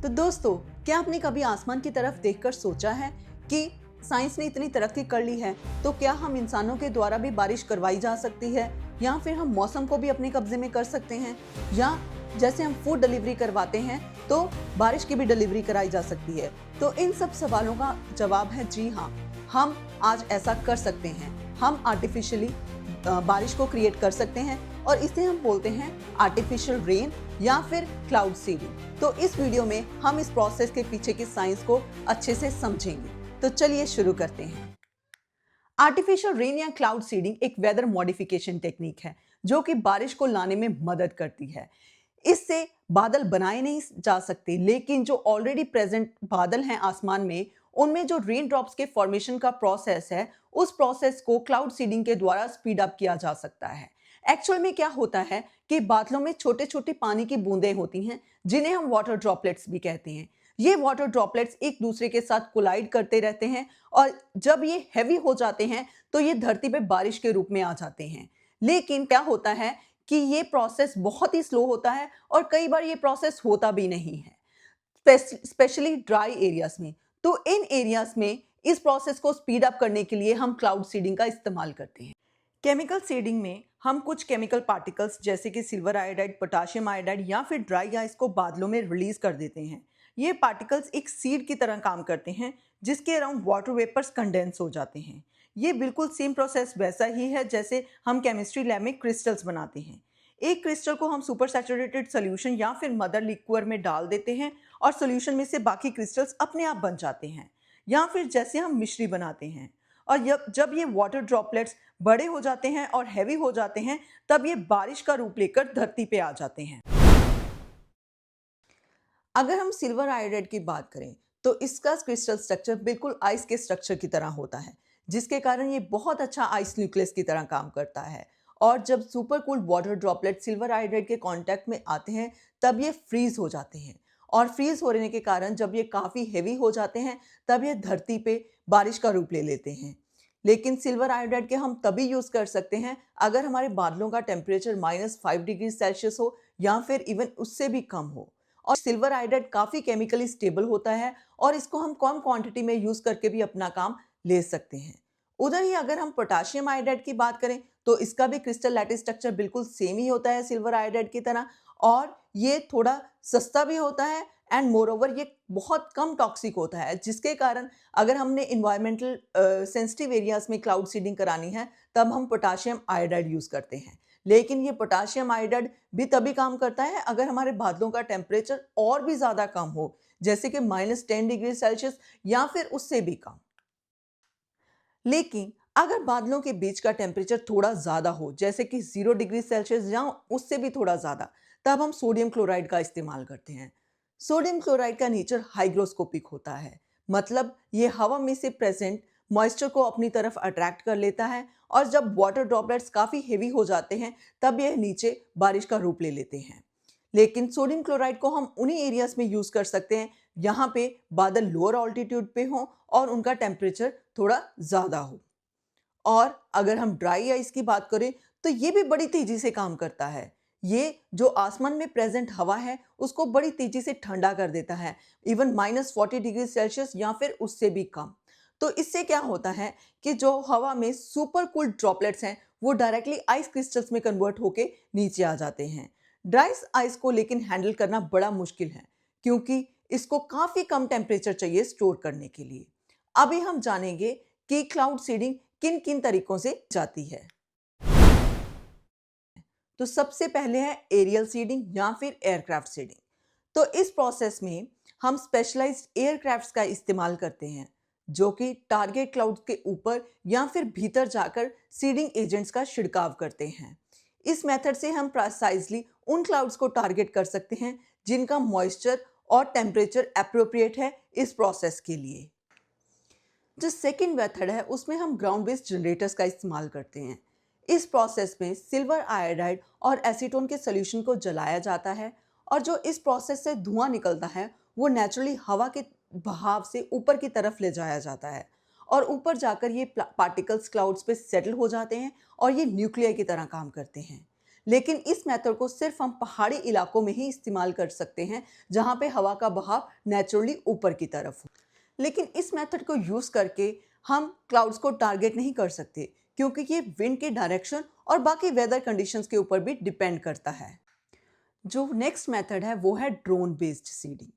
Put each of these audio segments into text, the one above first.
तो दोस्तों, क्या आपने कभी आसमान की तरफ देखकर सोचा है कि साइंस ने इतनी तरक्की कर ली है तो क्या हम इंसानों के द्वारा भी बारिश करवाई जा सकती है, या फिर हम मौसम को भी अपने कब्जे में कर सकते हैं, या जैसे हम फूड डिलीवरी करवाते हैं तो बारिश की भी डिलीवरी कराई जा सकती है। तो इन सब सवालों का जवाब है जी हाँ, हम आज ऐसा कर सकते हैं। हम आर्टिफिशियली बारिश को क्रिएट कर सकते हैं और इसे हम बोलते हैं आर्टिफिशियल रेन या फिर क्लाउड सीडिंग। तो इस वीडियो में हम इस प्रोसेस के पीछे की साइंस को अच्छे से समझेंगे। तो चलिए शुरू करते हैं। आर्टिफिशियल रेन या क्लाउड सीडिंग एक वेदर मॉडिफिकेशन टेक्निक है जो कि बारिश को लाने में मदद करती है। इससे बादल बनाए नहीं जा सकते, लेकिन जो ऑलरेडी प्रेजेंट बादल हैं आसमान में, उनमें जो रेन ड्रॉप्स के फॉर्मेशन का प्रोसेस है, उस प्रोसेस को क्लाउड सीडिंग के द्वारा स्पीड अप किया जा सकता है। एक्चुअल में क्या होता है कि बादलों में छोटे छोटे पानी की बूंदें होती हैं जिन्हें हम वाटर ड्रॉपलेट्स भी कहते हैं। ये वाटर ड्रॉपलेट्स एक दूसरे के साथ कोलाइड करते रहते हैं और जब ये हैवी हो जाते हैं तो ये धरती पे बारिश के रूप में आ जाते हैं। लेकिन क्या होता है कि ये प्रोसेस बहुत ही स्लो होता है और कई बार ये प्रोसेस होता भी नहीं है, स्पेशली ड्राई एरियाज में। तो इन एरियाज में इस प्रोसेस को स्पीड अप करने के लिए हम क्लाउड सीडिंग का इस्तेमाल करते हैं। केमिकल सीडिंग में हम कुछ केमिकल पार्टिकल्स जैसे कि सिल्वर आयोडाइड, पोटाशियम आयोडाइड या फिर ड्राई आइस को बादलों में रिलीज कर देते हैं। ये पार्टिकल्स एक सीड की तरह काम करते हैं जिसके अराउंड वाटर वेपर्स कंडेंस हो जाते हैं। ये बिल्कुल सेम प्रोसेस वैसा ही है जैसे हम केमिस्ट्री लैब में क्रिस्टल्स बनाते हैं। एक क्रिस्टल को हम सुपर सैचुरेटेड सोल्यूशन या फिर मदर लिक्विड में डाल देते हैं और सोल्यूशन में से बाकी क्रिस्टल्स अपने आप बन जाते हैं, या फिर जैसे हम मिश्री बनाते हैं। और जब ये वाटर ड्रॉपलेट्स बड़े हो जाते हैं और हैवी हो जाते हैं, तब ये बारिश का रूप लेकर धरती पे आ जाते हैं। अगर हम सिल्वर आयोडाइड की बात करें तो इसका क्रिस्टल स्ट्रक्चर बिल्कुल आइस के स्ट्रक्चर की तरह होता है, जिसके कारण ये बहुत अच्छा आइस न्यूक्लियस की तरह काम करता है। और जब super cooled water droplet silver iodide के कांटेक्ट में आते हैं तब ये फ्रीज हो जाते हैं, और फ्रीज होने के कारण जब ये काफ़ी हेवी हो जाते हैं तब ये धरती पे बारिश का रूप ले लेते हैं। लेकिन सिल्वर आयोडाइड के हम तभी यूज़ कर सकते हैं अगर हमारे बादलों का टेम्परेचर -5 डिग्री सेल्सियस हो या फिर इवन उससे भी कम हो। और सिल्वर आयोडाइड काफ़ी केमिकली स्टेबल होता है और इसको हम कम क्वांटिटी में यूज़ करके भी अपना काम ले सकते हैं। उधर ही अगर हम पोटाशियम आयोडाइड की बात करें तो इसका भी क्रिस्टल लैटिस स्ट्रक्चर बिल्कुल सेम ही होता है सिल्वर आयोडाइड की तरह, और ये थोड़ा सस्ता भी होता है एंड मोर ओवर ये बहुत कम टॉक्सिक होता है, जिसके कारण अगर हमने इन्वायरमेंटल सेंसिटिव एरियाज में क्लाउड सीडिंग करानी है तब हम पोटाशियम आयोडाइड यूज़ करते हैं। लेकिन ये पोटाशियम आयोडाइड भी तभी काम करता है अगर हमारे बादलों का टेम्परेचर और भी ज़्यादा कम हो, जैसे कि -10 डिग्री सेल्सियस या फिर उससे भी कम। लेकिन अगर बादलों के बीच का टेम्परेचर थोड़ा ज़्यादा हो, जैसे कि 0 डिग्री सेल्सियस या उससे भी थोड़ा ज़्यादा, तब हम सोडियम क्लोराइड का इस्तेमाल करते हैं। सोडियम क्लोराइड का नेचर हाइग्रोस्कोपिक होता है, मतलब ये हवा में से प्रेजेंट मॉइस्चर को अपनी तरफ अट्रैक्ट कर लेता है, और जब वाटर ड्रॉपलेट्स काफ़ी हेवी हो जाते हैं तब यह नीचे बारिश का रूप ले लेते हैं। लेकिन सोडियम क्लोराइड को हम उन्हीं एरियाज में यूज़ कर सकते हैं यहाँ पे बादल लोअर ऑल्टीट्यूड पे हों और उनका टेम्परेचर थोड़ा ज़्यादा हो। और अगर हम ड्राई आइस की बात करें तो ये भी बड़ी तेजी से काम करता है। ये जो आसमान में प्रेजेंट हवा है उसको बड़ी तेजी से ठंडा कर देता है, इवन -40 डिग्री सेल्सियस या फिर उससे भी कम। तो इससे क्या होता है कि जो हवा में सुपर कूल्ड ड्रॉपलेट्स हैं वो डायरेक्टली आइस क्रिस्टल्स में कन्वर्ट होके नीचे आ जाते हैं। ड्राई आइस को लेकिन हैंडल करना बड़ा मुश्किल है, क्योंकि इसको काफ़ी कम टेम्परेचर चाहिए स्टोर करने के लिए। अभी हम जानेंगे कि क्लाउड सीडिंग किन किन तरीकों से जाती है। तो सबसे पहले है एरियल सीडिंग या फिर एयरक्राफ्ट सीडिंग। तो इस प्रोसेस में हम स्पेशलाइज्ड एयरक्राफ्ट्स का इस्तेमाल करते हैं जो कि टारगेट क्लाउड के ऊपर या फिर भीतर जाकर सीडिंग एजेंट्स का छिड़काव करते हैं। इस मेथड से हम प्रिसाइजली उन क्लाउड्स को टारगेट कर सकते हैं जिनका मॉइस्चर और टेम्परेचर एप्रोप्रिएट है इस प्रोसेस के लिए। जो सेकेंड मेथड है उसमें हम ग्राउंड बेस्ड जनरेटर्स का इस्तेमाल करते हैं। इस प्रोसेस में सिल्वर आयोडाइड और एसीटोन के सोल्यूशन को जलाया जाता है, और जो इस प्रोसेस से धुआं निकलता है वो नेचुरली हवा के बहाव से ऊपर की तरफ ले जाया जाता है, और ऊपर जाकर ये पार्टिकल्स क्लाउड्स पे सेटल हो जाते हैं और ये न्यूक्लियर की तरह काम करते हैं। लेकिन इस मेथड को सिर्फ हम पहाड़ी इलाकों में ही इस्तेमाल कर सकते हैं जहाँ पे हवा का बहाव नेचुरली ऊपर की तरफ हो। लेकिन इस मेथड को यूज़ करके हम क्लाउड्स को टारगेट नहीं कर सकते, क्योंकि ये विंड की डायरेक्शन और बाकी वेदर कंडीशंस के ऊपर भी डिपेंड करता है। जो नेक्स्ट मेथड है वो है drone based seeding.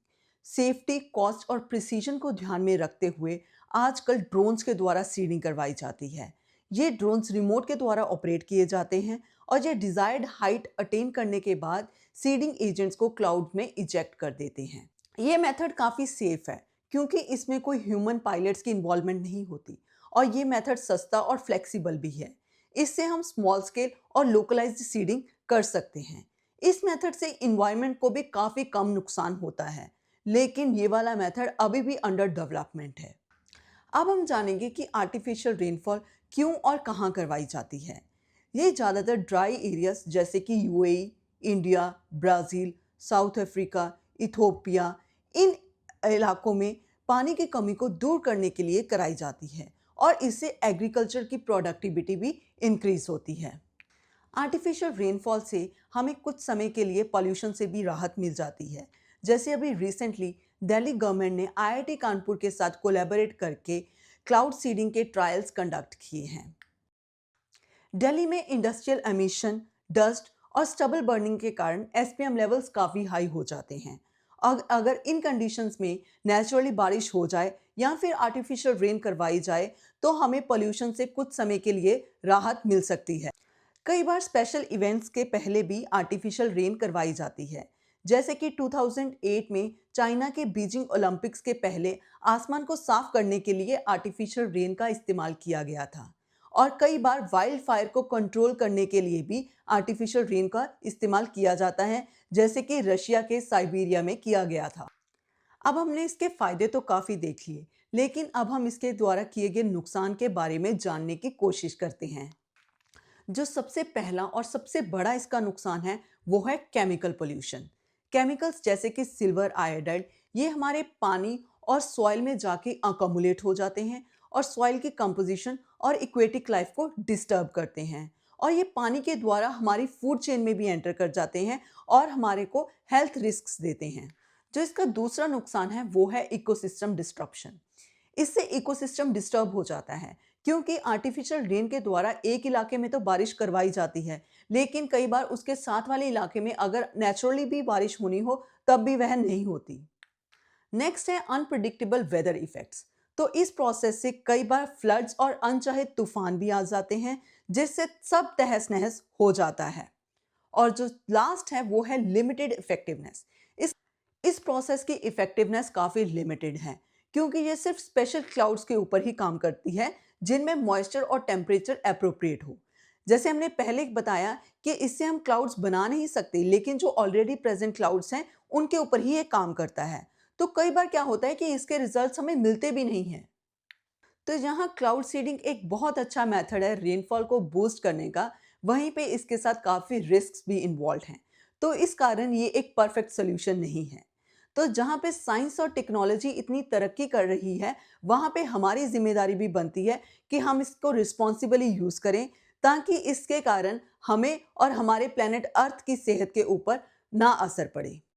Safety, cost और प्रिसीजन को ध्यान में रखते हुए आजकल ड्रोन्स के द्वारा सीडिंग करवाई जाती है। ये ड्रोन्स रिमोट के द्वारा ऑपरेट किए जाते हैं और ये डिजायर्ड हाइट अटेन करने के बाद सीडिंग एजेंट्स को क्लाउड में इजेक्ट कर देते हैं। ये मेथड काफ़ी सेफ है क्योंकि इसमें कोई ह्यूमन पायलट्स की इन्वॉल्वमेंट नहीं होती और ये मेथड सस्ता और फ्लेक्सिबल भी है। इससे हम स्मॉल स्केल और लोकलाइज्ड सीडिंग कर सकते हैं। इस मेथड से इन्वायरमेंट को भी काफ़ी कम नुकसान होता है, लेकिन ये वाला मेथड अभी भी अंडर डेवलपमेंट है। अब हम जानेंगे कि आर्टिफिशियल रेनफॉल क्यों और कहाँ करवाई जाती है। ये ज़्यादातर ड्राई एरियाज जैसे कि UAE, India, Brazil, South Africa, Ethiopia, इन इलाकों में पानी की कमी को दूर करने के लिए कराई जाती है और इससे एग्रीकल्चर की प्रोडक्टिविटी भी इंक्रीज होती है। आर्टिफिशियल रेनफॉल से हमें कुछ समय के लिए पॉल्यूशन से भी राहत मिल जाती है। जैसे अभी रिसेंटली दिल्ली गवर्नमेंट ने आईआईटी कानपुर के साथ कोलैबोरेट करके क्लाउड सीडिंग के ट्रायल्स कंडक्ट किए हैं। दिल्ली में इंडस्ट्रियल एमिशन, डस्ट और स्टबल बर्निंग के कारण एसपीएम लेवल्स काफ़ी हाई हो जाते हैं। अगर इन कंडीशंस में नेचुरली बारिश हो जाए या फिर आर्टिफिशियल रेन करवाई जाए तो हमें पोल्यूशन से कुछ समय के लिए राहत मिल सकती है। कई बार स्पेशल इवेंट्स के पहले भी आर्टिफिशियल रेन करवाई जाती है। जैसे कि 2008 में चाइना के बीजिंग ओलंपिक्स के पहले आसमान को साफ करने के लिए आर्टिफिशियल रेन का इस्तेमाल किया गया था। और कई बार वाइल्ड फायर को कंट्रोल करने के लिए भी आर्टिफिशियल रेन का इस्तेमाल किया जाता है, जैसे कि रशिया के साइबेरिया में किया गया था। अब हमने इसके फायदे तो काफ़ी देख लिए, लेकिन अब हम इसके द्वारा किए गए नुकसान के बारे में जानने की कोशिश करते हैं। जो सबसे पहला और सबसे बड़ा इसका नुकसान है वो है केमिकल पोल्यूशन। केमिकल्स जैसे कि सिल्वर आयोडाइड ये हमारे पानी और सॉइल में जाके अकोमुलेट हो जाते हैं और सॉइल की कंपोजिशन और एक्वेटिक लाइफ को डिस्टर्ब करते हैं और ये पानी के द्वारा हमारी फूड चेन में भी एंटर कर जाते हैं और हमारे को हेल्थ रिस्क्स देते हैं। जो इसका दूसरा नुकसान है वो है इकोसिस्टम डिस्ट्रप्शन। इससे इकोसिस्टम डिस्टर्ब हो जाता है क्योंकि आर्टिफिशियल रेन के द्वारा एक इलाके में तो बारिश करवाई जाती है, लेकिन कई बार उसके साथ वाले इलाके में अगर नेचुरली भी बारिश होनी हो तब भी वह नहीं होती। नेक्स्ट है अनप्रिडिक्टेबल वेदर इफेक्ट्स। तो इस प्रोसेस से कई बार फ्लड्स और अनचाहे तूफान भी आ जाते हैं जिससे सब तहस नहस हो जाता है। और जो लास्ट है वो है लिमिटेड इफेक्टिवनेस। इस प्रोसेस की इफेक्टिवनेस काफ़ी लिमिटेड है क्योंकि ये सिर्फ स्पेशल क्लाउड्स के ऊपर ही काम करती है जिनमें मॉइस्चर और टेम्परेचर अप्रोप्रिएट हो। जैसे हमने पहले बताया कि इससे हम क्लाउड्स बना नहीं सकते, लेकिन जो ऑलरेडी प्रेजेंट क्लाउड्स हैं उनके ऊपर ही ये काम करता है। तो कई बार क्या होता है कि इसके रिजल्ट्स हमें मिलते भी नहीं हैं। तो यहाँ क्लाउड सीडिंग एक बहुत अच्छा मेथड है रेनफॉल को बूस्ट करने का, वहीं पे इसके साथ काफ़ी रिस्क्स भी इन्वॉल्व हैं। तो इस कारण ये एक परफेक्ट सोल्यूशन नहीं है। तो जहाँ पे साइंस और टेक्नोलॉजी इतनी तरक्की कर रही है वहाँ पे हमारी जिम्मेदारी भी बनती है कि हम इसको रिस्पॉन्सिबली यूज़ करें ताकि इसके कारण हमें और हमारे प्लेनेट अर्थ की सेहत के ऊपर ना असर पड़े।